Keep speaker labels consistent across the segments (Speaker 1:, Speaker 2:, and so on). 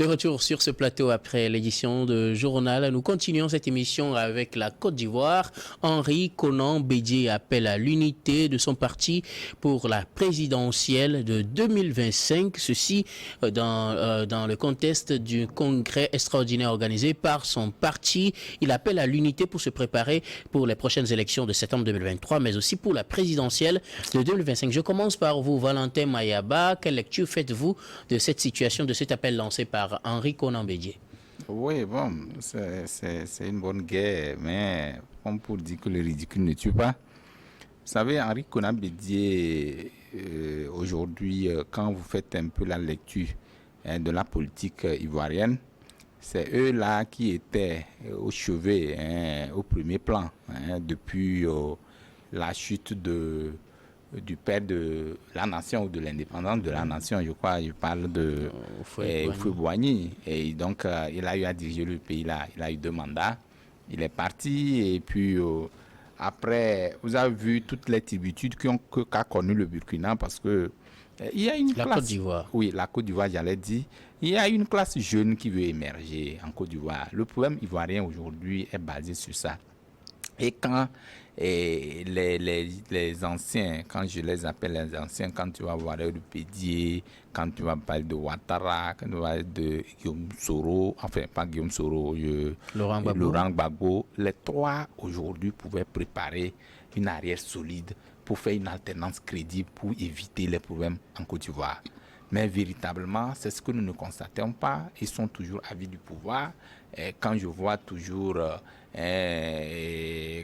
Speaker 1: De retour sur ce plateau après l'édition de Journal, nous continuons cette émission avec la Côte d'Ivoire. Henri Konan Bédié appelle à l'unité de son parti pour la présidentielle de 2025. Ceci dans le contexte du congrès extraordinaire organisé par son parti. Il appelle à l'unité pour se préparer pour les prochaines élections de septembre 2023, mais aussi pour la présidentielle de 2025. Je commence par vous, Valentin Mayaba. Quelle lecture faites-vous de cette situation, de cet appel lancé par Henri Konan Bédié?
Speaker 2: Oui, bon, c'est une bonne guerre, mais on peut dire que le ridicule ne tue pas. Vous savez, Henri Konan Bédié, aujourd'hui, quand vous faites un peu la lecture de la politique ivoirienne, c'est eux-là qui étaient au chevet, au premier plan, depuis la chute du père de la nation ou de l'indépendance de la nation, je crois, je parle de Houphouët-Boigny. Et donc, il a eu à diriger le pays là, il a eu 2 mandats, il est parti, et puis après, vous avez vu toutes les turpitudes qu'a connu le Burkina, parce que il y a une classe...
Speaker 1: La Côte d'Ivoire.
Speaker 2: Oui, la Côte d'Ivoire, j'allais dire. Il y a une classe jeune qui veut émerger en Côte d'Ivoire. Le problème ivoirien aujourd'hui est basé sur ça. Et quand les anciens, quand je les appelle les anciens, quand tu vas voir le Bédié, quand tu vas parler de Ouattara, quand tu vas parler de Guillaume Soro, enfin pas Guillaume Soro, Laurent Gbagbo, les 3 aujourd'hui pouvaient préparer une arrière solide pour faire une alternance crédible pour éviter les problèmes en Côte d'Ivoire. Mais véritablement, c'est ce que nous ne constatons pas. Ils sont toujours avides du pouvoir. Et quand je vois toujours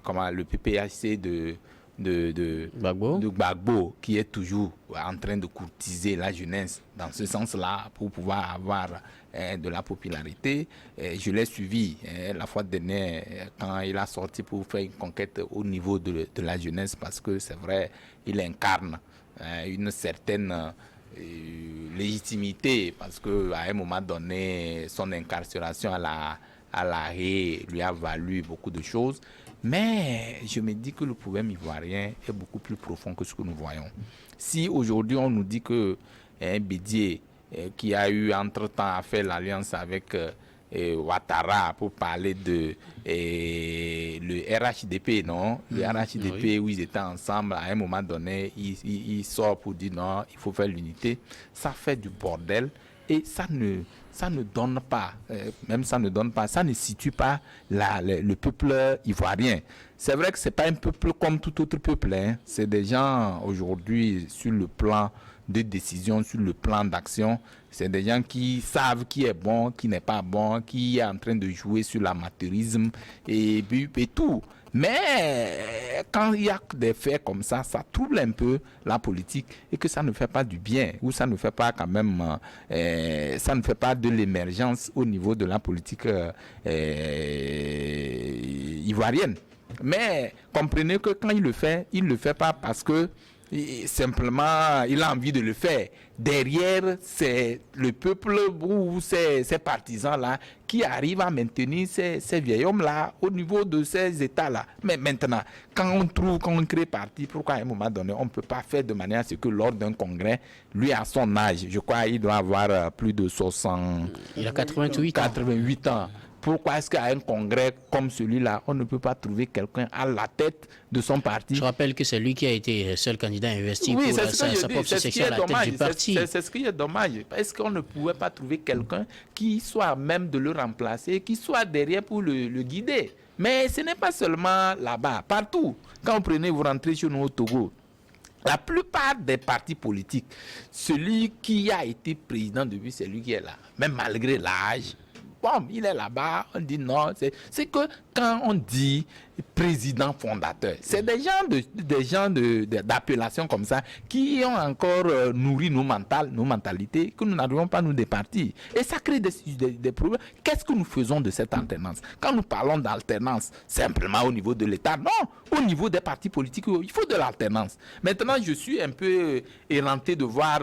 Speaker 2: comment le PPHC de Gbagbo, qui est toujours en train de courtiser la jeunesse dans ce sens-là pour pouvoir avoir de la popularité. Je l'ai suivi la fois dernière quand il a sorti pour faire une conquête au niveau de la jeunesse, parce que c'est vrai, il incarne une certaine légitimité, parce qu'à un moment donné, son incarcération à la haie lui a valu beaucoup de choses. Mais je me dis que le problème ivoirien est beaucoup plus profond que ce que nous voyons. Si aujourd'hui on nous dit que Bédié, qui a eu entre-temps à faire l'alliance avec Ouattara pour parler de le RHDP, non? Le RHDP, oui, où ils étaient ensemble, à un moment donné, il sort pour dire non, il faut faire l'unité. Ça fait du bordel et ça ne donne pas, ça ne situe pas le peuple ivoirien. C'est vrai que c'est pas un peuple comme tout autre peuple, hein. C'est des gens aujourd'hui sur le plan de décision, sur le plan d'action. C'est des gens qui savent qui est bon, qui n'est pas bon, qui est en train de jouer sur l'amateurisme et tout. Mais quand il y a des faits comme ça, ça trouble un peu la politique et que ça ne fait pas du bien, ou ça ne fait pas quand même, ça ne fait pas de l'émergence au niveau de la politique ivoirienne. Mais comprenez que quand il le fait pas parce que simplement il a envie de le faire. Derrière, c'est le peuple ou ces partisans-là qui arrivent à maintenir ces vieils hommes-là au niveau de ces États-là. Mais maintenant, quand on crée parti, pourquoi à un moment donné, on ne peut pas faire de manière à ce que lors d'un congrès, lui à son âge, je crois qu'il doit avoir plus de 60...
Speaker 1: Il a 88
Speaker 2: ans. Pourquoi est-ce qu'à un congrès comme celui-là, on ne peut pas trouver quelqu'un à la tête de son parti?
Speaker 1: Je rappelle que c'est lui qui a été seul candidat investi
Speaker 2: pour
Speaker 1: sa propre section à la tête du parti.
Speaker 2: C'est ce qui est dommage. Est-ce qu'on ne pouvait pas trouver quelqu'un qui soit à même de le remplacer, qui soit derrière pour le guider? Mais ce n'est pas seulement là-bas, partout. Quand vous rentrez chez nous au Togo, la plupart des partis politiques, celui qui a été président depuis, c'est lui qui est là. Même malgré l'âge, bon, il est là-bas, on dit non. C'est que quand on dit président fondateur, c'est des gens d'appellation comme ça qui ont encore nourri nos mentalités, que nous n'arrivons pas à nous départir. Et ça crée des problèmes. Qu'est-ce que nous faisons de cette alternance? Quand nous parlons d'alternance, simplement au niveau de l'État, non, au niveau des partis politiques, il faut de l'alternance. Maintenant, je suis un peu éreinté de voir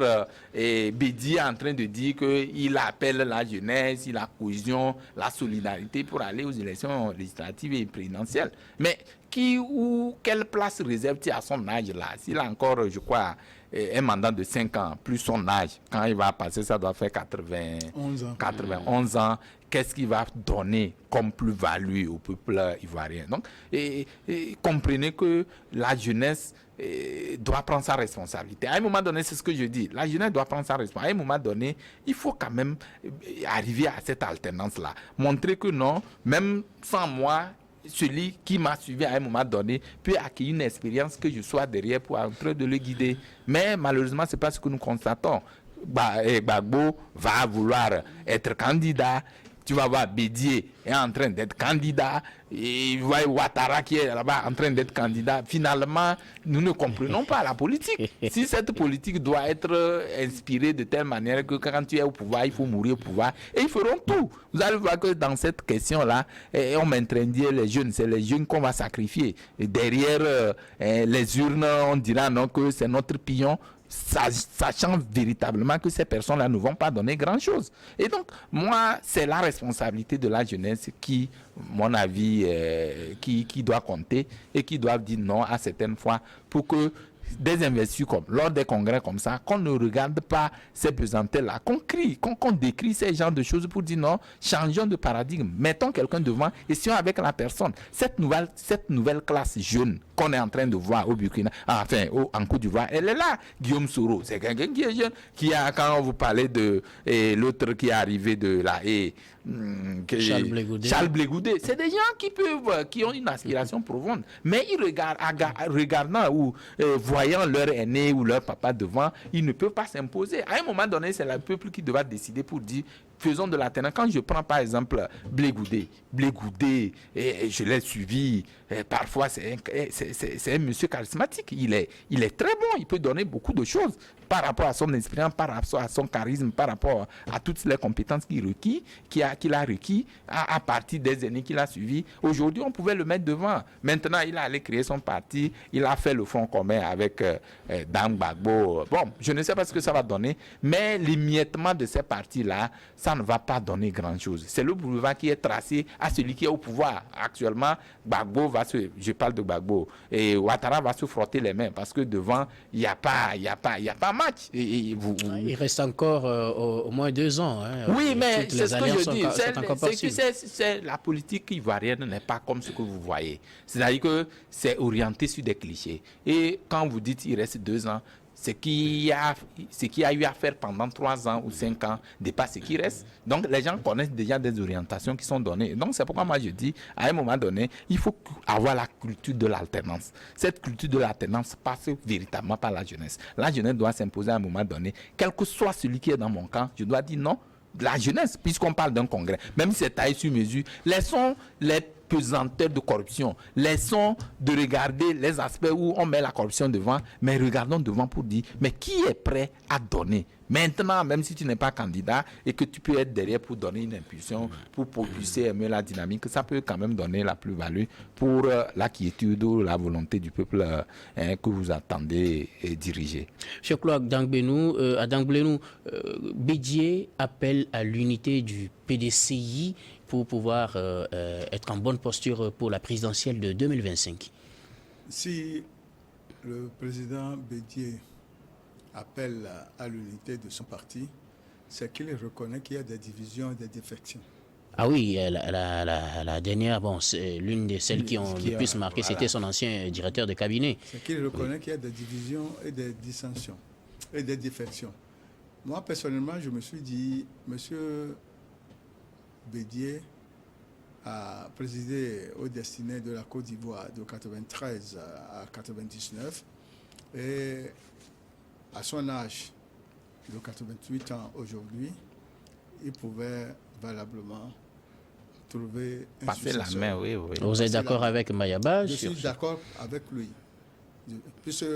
Speaker 2: Bédié en train de dire qu'il appelle la jeunesse, la cohésion, la solidarité pour aller aux élections législatives et présidentielles. Mais quelle place réserve-t-il à son âge là? S'il a encore, je crois, un mandat de 5 ans, plus son âge, quand il va passer, ça doit faire 91 ans. Qu'est-ce qu'il va donner comme plus-value au peuple ivoirien? Donc, comprenez que la jeunesse doit prendre sa responsabilité. À un moment donné, c'est ce que je dis, la jeunesse doit prendre sa responsabilité. À un moment donné, il faut quand même arriver à cette alternance-là. Montrer que non, même sans moi, celui qui m'a suivi à un moment donné peut acquérir une expérience que je sois derrière pour en train de le guider. Mais malheureusement, ce n'est pas ce que nous constatons. Gbagbo va vouloir être candidat. Tu vas voir Bédié est en train d'être candidat, et Ouattara qui est là-bas en train d'être candidat. Finalement, nous ne comprenons pas la politique. Si cette politique doit être inspirée de telle manière que quand tu es au pouvoir, il faut mourir au pouvoir, et ils feront tout. Vous allez voir que dans cette question-là, on m'entraîne les jeunes, c'est les jeunes qu'on va sacrifier. Et derrière les urnes, on dira non que c'est notre pion, sachant véritablement que ces personnes-là ne vont pas donner grand-chose. Et donc, moi, c'est la responsabilité de la jeunesse qui, mon avis, qui doit compter et qui doit dire non à certaines fois pour que des investitures comme lors des congrès comme ça, qu'on ne regarde pas ces pesanteurs-là, qu'on crie, qu'on décrit ces genres de choses pour dire non, changeons de paradigme, mettons quelqu'un devant et soyons avec la personne. Cette nouvelle classe jeune qu'on est en train de voir au Burkina, enfin en Côte d'Ivoire, elle est là. Guillaume Soro, c'est quelqu'un qui est jeune, qui a, quand vous parlez de l'autre qui est arrivé de là,
Speaker 1: Charles Blé Goudé,
Speaker 2: c'est des gens qui ont une aspiration profonde, mais ils regardant ou voyant leur aîné ou leur papa devant, ils ne peuvent pas s'imposer. À un moment donné, c'est le peuple qui devra décider pour dire faisons de l'alternance. Quand je prends par exemple Blé Goudé, je l'ai suivi, parfois c'est un monsieur charismatique, il est très bon, il peut donner beaucoup de choses par rapport à son expérience, par rapport à son charisme, par rapport à toutes les compétences qu'il a requis à partir des années qu'il a suivis. Aujourd'hui, on pouvait le mettre devant. Maintenant, il a allé créer son parti, il a fait le front commun avec Dame Gbagbo. Bon, je ne sais pas ce que ça va donner, mais l'émiettement de ces partis-là, ça ne va pas donner grand-chose. C'est le boulevard qui est tracé à celui qui est au pouvoir. Actuellement, je parle de Gbagbo, et Ouattara va se frotter les mains parce que devant, il n'y a pas match.
Speaker 1: Il reste encore au moins 2 ans. Hein.
Speaker 2: Oui, mais c'est ce que je dis. C'est la politique ivoirienne n'est pas comme ce que vous voyez. C'est-à-dire que c'est orienté sur des clichés. Et quand vous dites qu'il reste 2 ans, ce qui a eu à faire pendant 3 ans ou 5 ans dépasse ce qui reste. Donc, les gens connaissent déjà des orientations qui sont données. Donc, c'est pourquoi moi je dis, à un moment donné, il faut avoir la culture de l'alternance. Cette culture de l'alternance passe véritablement par la jeunesse. La jeunesse doit s'imposer à un moment donné. Quel que soit celui qui est dans mon camp, je dois dire non. La jeunesse, puisqu'on parle d'un congrès, même si c'est taillé sur mesure, laissons les pesanteurs de corruption, laissons de regarder les aspects où on met la corruption devant, mais regardons devant pour dire, mais qui est prêt à donner? Maintenant, même si tu n'es pas candidat et que tu peux être derrière pour donner une impulsion, pour propulser un peu la dynamique, ça peut quand même donner la plus-value pour la quiétude ou la volonté du peuple que vous attendez diriger.
Speaker 1: Cher Claude Dangblénou, Bédié appelle à l'unité du PDCI pour pouvoir être en bonne posture pour la présidentielle de 2025.
Speaker 3: Si le président Bédié appelle à l'unité de son parti, c'est qu'il reconnaît qu'il y a des divisions et des défections.
Speaker 1: Ah oui, la dernière, bon, c'est l'une de celles qui ont le plus marqué, voilà. C'était son ancien directeur de cabinet.
Speaker 3: C'est qu'il reconnaît qu'il y a des divisions et des dissensions et des défections. Moi, personnellement, je me suis dit, monsieur Bédié a présidé aux destinées de la Côte d'Ivoire de 93 à 99 et à son âge de 88 ans aujourd'hui, il pouvait valablement trouver un
Speaker 2: passer la main, oui.
Speaker 1: Vous êtes d'accord avec Mayaba?
Speaker 3: Je suis d'accord avec lui. Puisque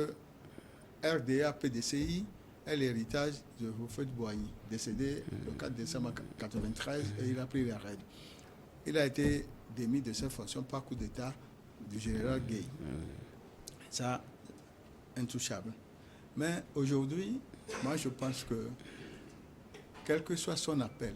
Speaker 3: RDA PDCI est l'héritage de Houphouët-Boigny, décédé le 4 décembre 1993, et il a pris la reine. Il a été démis de ses fonctions par coup d'État du général Gueye. Ça, intouchable. Mais aujourd'hui, moi je pense que, quel que soit son appel,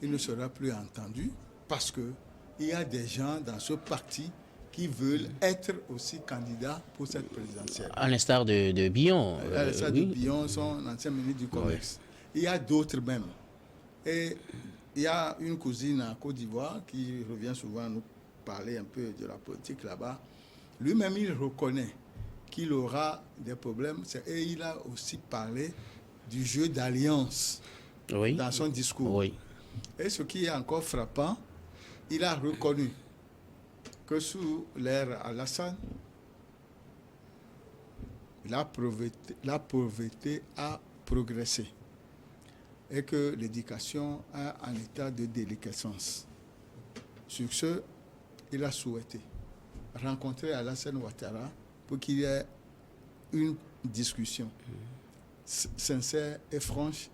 Speaker 3: il ne sera plus entendu parce qu'il y a des gens dans ce parti qui veulent être aussi candidats pour cette présidentielle.
Speaker 1: À l'instar de Billon.
Speaker 3: À l'instar
Speaker 1: oui.
Speaker 3: de Billon, son ancien ministre du Commerce. Il y a d'autres même. Et il y a une cousine en Côte d'Ivoire qui revient souvent nous parler un peu de la politique là-bas. Lui-même, il reconnaît qu'il aura des problèmes. Et il a aussi parlé du jeu d'alliance dans son discours.
Speaker 1: Oui.
Speaker 3: Et ce qui est encore frappant, il a reconnu que sous l'ère Alassane, la pauvreté a progressé et que l'éducation est en état de déliquescence. Sur ce, il a souhaité rencontrer Alassane Ouattara pour qu'il y ait une discussion sincère et franche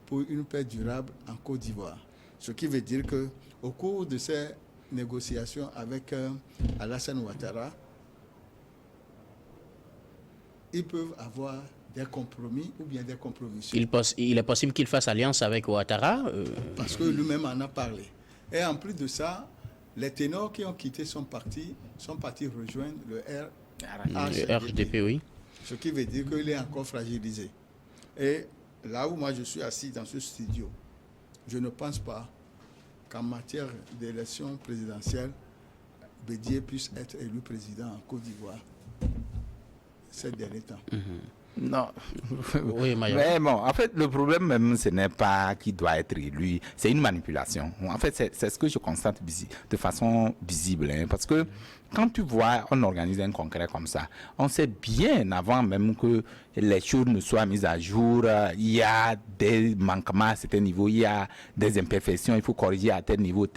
Speaker 3: pour une paix durable en Côte d'Ivoire. Ce qui veut dire qu'au cours de ces négociations avec Alassane Ouattara, ils peuvent avoir des compromis ou bien des compromissions.
Speaker 1: Il est possible qu'il fasse alliance avec Ouattara
Speaker 3: Parce que lui-même en a parlé. Et en plus de ça, les ténors qui ont quitté son parti sont partis rejoindre le
Speaker 1: RHDP, oui.
Speaker 3: Ce qui veut dire qu'il est encore fragilisé. Et là où moi je suis assis dans ce studio, je ne pense pas qu'en matière d'élection présidentielle, Bédié puisse être élu président en Côte d'Ivoire ces derniers temps.
Speaker 2: Non.
Speaker 1: Oui,
Speaker 2: mais bon, en fait, le problème même, ce n'est pas qui doit être élu, c'est une manipulation. En fait, c'est ce que je constate de façon visible. Hein, parce que quand tu vois, on organise un congrès comme ça, on sait bien avant même que les choses ne soient mises à jour, il y a des manquements à certains niveaux, il y a des imperfections, il faut corriger à tel niveau,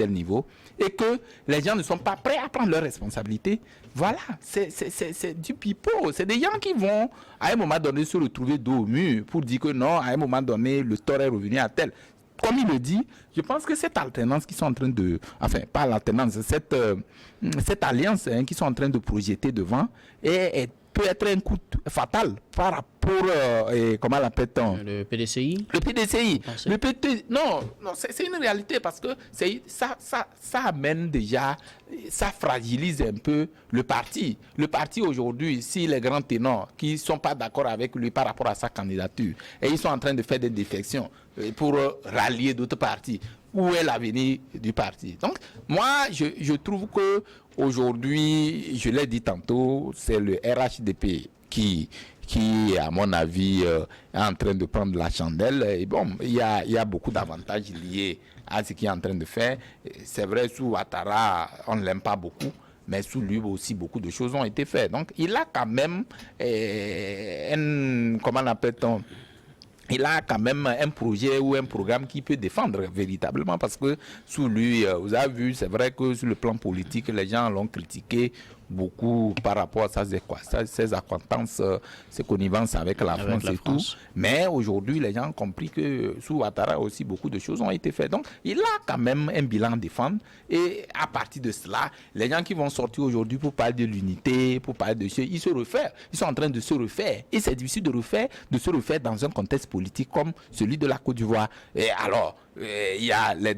Speaker 2: et que les gens ne sont pas prêts à prendre leurs responsabilités. Voilà, c'est du pipeau. C'est des gens qui vont, à un moment donné, se retrouver dos au mur pour dire que non, à un moment donné, le tort est revenu à tel. Comme il le dit, je pense que cette alternance qu'ils sont en train de... Enfin, pas l'alternance, cette alliance qu'ils sont en train de projeter devant peut être un coup fatal par rapport, comment l'appelle-t-on?
Speaker 1: Le PDCI.
Speaker 2: Le PDCI. Non, c'est une réalité parce que ça amène déjà, ça fragilise un peu le parti. Le parti aujourd'hui, si les grands ténors qui ne sont pas d'accord avec lui par rapport à sa candidature et ils sont en train de faire des défections pour rallier d'autres partis, où est l'avenir du parti? Donc, moi, je trouve que aujourd'hui, je l'ai dit tantôt, c'est le RHDP qui à mon avis, est en train de prendre la chandelle. Et bon, il y a beaucoup d'avantages liés à ce qu'il est en train de faire. C'est vrai, sous Ouattara, on ne l'aime pas beaucoup, mais sous lui aussi, beaucoup de choses ont été faites. Donc, il a quand même comment l'appelle-t-on? Il a quand même un projet ou un programme qui peut défendre véritablement parce que sous lui, vous avez vu, c'est vrai que sur le plan politique, les gens l'ont critiqué beaucoup par rapport à ses acquaintances, ses connivences avec la France et tout. Mais aujourd'hui, les gens ont compris que sous Ouattara aussi, beaucoup de choses ont été faites. Donc, il a quand même un bilan à défendre. Et à partir de cela, les gens qui vont sortir aujourd'hui pour parler de l'unité, pour parler de ceux, ils se refaire. Ils sont en train de se refaire. Et c'est difficile de se refaire dans un contexte politique comme celui de la Côte d'Ivoire. Et alors, il y a les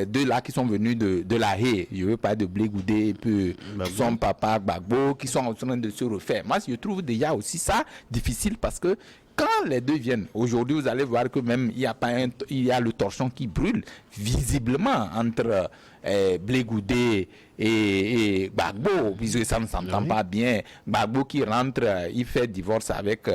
Speaker 2: deux là qui sont venus de la Haye. Je veux parler de Blé Goudé et puis son papa Gbagbo qui sont en train de se refaire. Moi, je trouve déjà aussi ça difficile parce que quand les deux viennent, aujourd'hui, vous allez voir que même il y a le torchon qui brûle visiblement entre Blé Goudé et Gbagbo, puisque ça ne s'entend pas bien. Gbagbo qui rentre, il fait divorce avec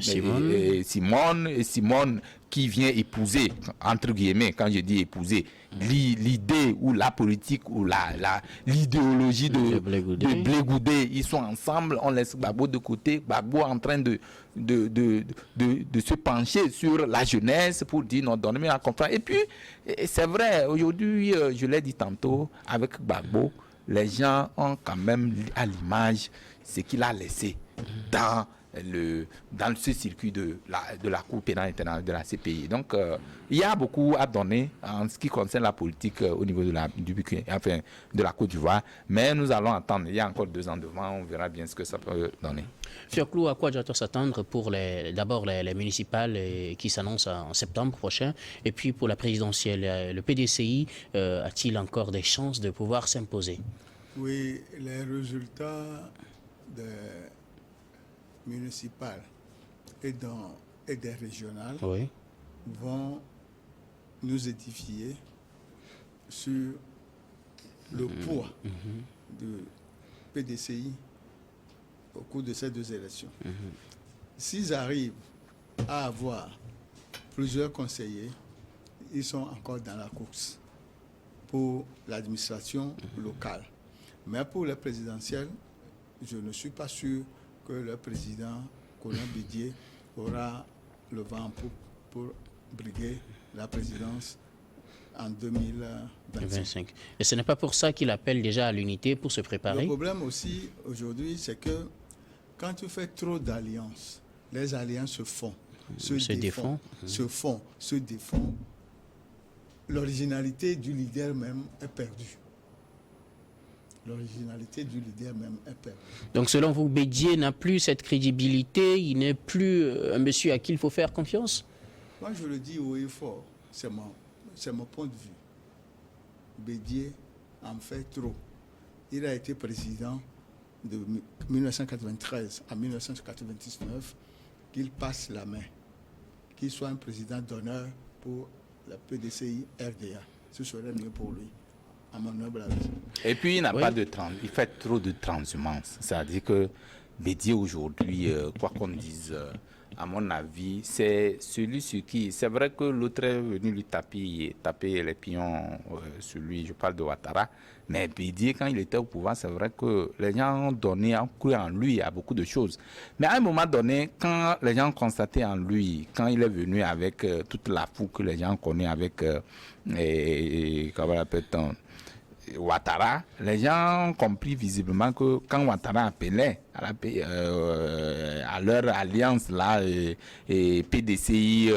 Speaker 2: Simone, et Simone qui vient épouser, entre guillemets, quand je dis épouser, l'idée ou la politique ou l'idéologie de Blé Goudé, ils sont ensemble, on laisse Gbagbo de côté, Gbagbo en train de se pencher sur la jeunesse pour dire non, donnez-moi à comprendre. Et puis, c'est vrai, aujourd'hui, je l'ai dit tantôt, avec Gbagbo, les gens ont quand même à l'image ce qu'il a laissé dans ce circuit de la Cour pénale internationale de la CPI. Donc, il y a beaucoup à donner en ce qui concerne la politique au niveau de la Côte d'Ivoire. Mais nous allons attendre. Il y a encore 2 ans devant. On verra bien ce que ça peut donner.
Speaker 1: Fioclou, à quoi doit-on s'attendre pour d'abord les municipales qui s'annoncent en septembre prochain et puis pour la présidentielle? Le PDCI a-t-il encore des chances de pouvoir s'imposer?
Speaker 3: Oui, les résultats des municipales et des régionales
Speaker 1: Oui.
Speaker 3: vont nous édifier sur le poids du PDCI au cours de ces 2 élections. S'ils arrivent à avoir plusieurs conseillers, ils sont encore dans la course pour l'administration locale. Mais pour les présidentielles, je ne suis pas sûr que le président Colin Bédié aura le vent en poupe pour briguer la présidence en 2025.
Speaker 1: Et ce n'est pas pour ça qu'il appelle déjà à l'unité pour se préparer?
Speaker 3: Le problème aussi aujourd'hui, c'est que quand tu fais trop d'alliances, les alliances se font, se défont, se défont. L'originalité du leader même est perdue. L'originalité du leader même est perdue.
Speaker 1: Donc selon vous, Bédié n'a plus cette crédibilité, il n'est plus un monsieur à qui il faut faire confiance?
Speaker 3: Moi, je le dis haut et fort, c'est mon point de vue. Bédié en fait trop. Il a été président de 1993 à 1999, qu'il passe la main, qu'il soit un président d'honneur pour la PDCI RDA. Ce serait mieux pour lui, à mon humble avis.
Speaker 2: Et puis, il n'a pas de il fait trop de transhumance. C'est-à-dire que Bédié aujourd'hui, quoi qu'on dise, à mon avis, c'est celui sur qui... C'est vrai que l'autre est venu lui taper les pions sur lui, je parle de Ouattara, mais Bédié, quand il était au pouvoir, c'est vrai que les gens ont cru en lui à beaucoup de choses. Mais à un moment donné, quand les gens constataient en lui, quand il est venu avec toute la foule que les gens connaissent avec... comment on appelle-t-on, Ouattara, les gens ont compris visiblement que quand Ouattara appelait à leur alliance là, et PDCI,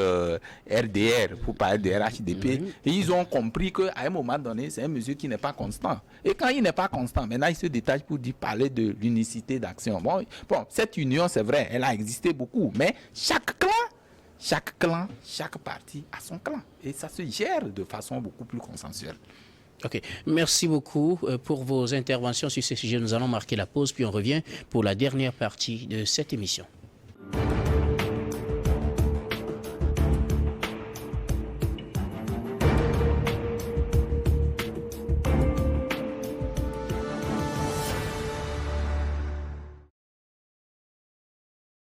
Speaker 2: RDR, pour parler de RHDP, et ils ont compris qu'à un moment donné, c'est un monsieur qui n'est pas constant. Et quand il n'est pas constant, maintenant il se détache pour parler de l'unicité d'action. Bon, cette union, c'est vrai, elle a existé beaucoup, mais chaque clan, chaque parti a son clan. Et ça se gère de façon beaucoup plus consensuelle.
Speaker 1: Ok, merci beaucoup pour vos interventions sur ce sujet. Nous allons marquer la pause, puis on revient pour la dernière partie de cette émission.